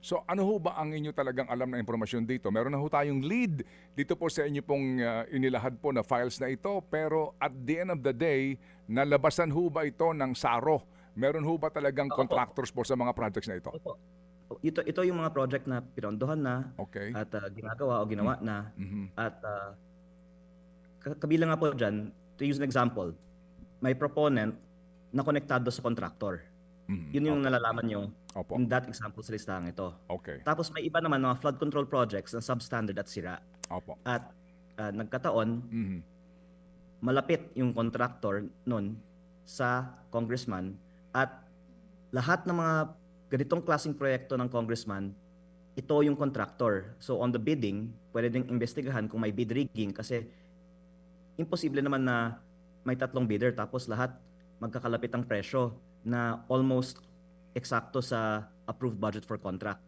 So ano ho ba ang inyo talagang alam na impormasyon dito? Meron na ho tayong lead dito po sa inyo pong inilahad po na files na ito, pero at the end of the day, nalabasan ho ba ito ng SARO? Meron ho ba talagang Opo. contractors po sa mga projects na ito? Opo. Ito yung mga project na pinondohan na Okay. at ginagawa o ginawa na Mhm. at kabilang nga po dyan, to use an example, may proponent na konektado sa contractor. Mhm. Yun yung Opo. nalalaman nyo Opo. in that example sa listahan ito. Okay. Tapos may iba naman mga flood control projects na substandard at sira. Opo. At nagkataon, Mhm. malapit yung contractor nun sa congressman at lahat ng mga ganitong klaseng proyekto ng congressman, ito yung contractor. So on the bidding, pwede ding investigahan kung may bid rigging kasi imposible naman na may tatlong bidder tapos lahat magkakalapit ang presyo na almost eksakto sa approved budget for contract.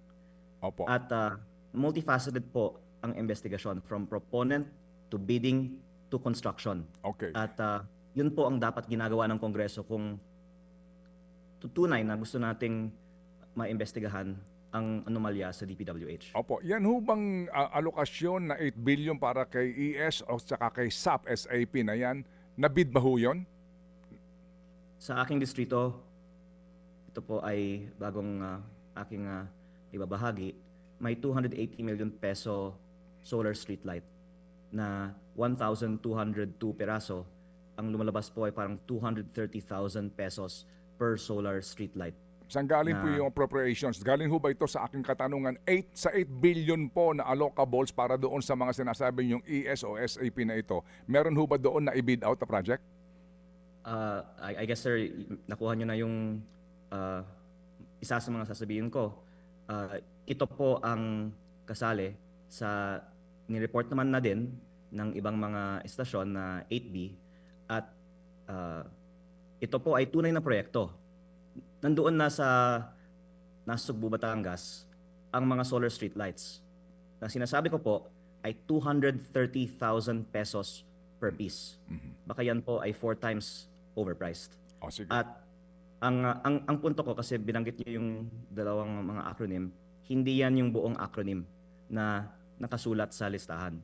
Opo. At multifaceted po ang investigasyon from proponent to bidding to construction. Okay. At yun po ang dapat ginagawa ng Kongreso kung tutunay na gusto nating maimbestigahan ang anomalya sa DPWH. Opo, yan ho bang alokasyon na 8 billion para kay ES o saka kay SAP, SAP na yan, nabid ba ho yun? Sa aking distrito, ito po ay bagong aking ibabahagi, may 280 million peso solar street light na 1,202 peraso. Ang lumalabas po ay parang 230,000 pesos per solar street light. Saan galing po yung appropriations? Galing ho ba ito sa aking katanungan? 8 billion po na allocables para doon sa mga sinasabi yung ES o SAP na ito. Meron ho ba doon na i-bid out na project? I guess sir, nakuha nyo na yung isa sa mga sasabihin ko. Ito po ang kasali sa nireport naman na din ng ibang mga estasyon na 8B at ito po ay tunay na proyekto. Nandoon na sa Nasugbu, Batangas ang mga solar street lights. Na sinasabi ko po ay 230,000 pesos per piece. Baka yan po ay 4 times overpriced. O sige. At ang punto ko kasi binanggit niyo yung dalawang mga acronym, hindi yan yung buong acronym na nakasulat sa listahan.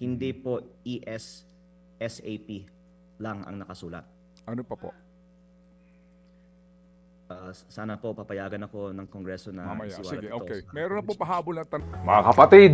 Hindi po ES, SAP lang ang nakasulat. Ano pa po? Sana po papayagan ako ng Kongreso na Mamaya. isiwalat Sige, ito okay. sa Meron na po public pahabol na mga kapatid,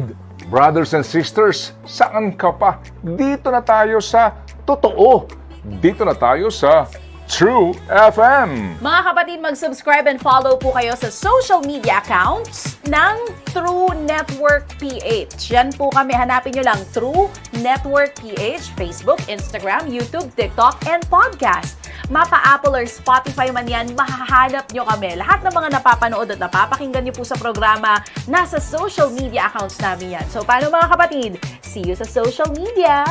brothers and sisters, saan ka pa? Dito na tayo sa totoo. Dito na tayo sa True FM. Mga kapatid, mag-subscribe and follow po kayo sa social media accounts ng True Network PH. Yan po kami, hanapin nyo lang True Network PH, Facebook, Instagram, YouTube, TikTok, and podcast. Mapa Apple or Spotify man yan, mahahanap nyo kami. Lahat ng mga napapanood at napapakinggan nyo po sa programa, nasa social media accounts namin yan. So paano mga kapatid? See you sa social media!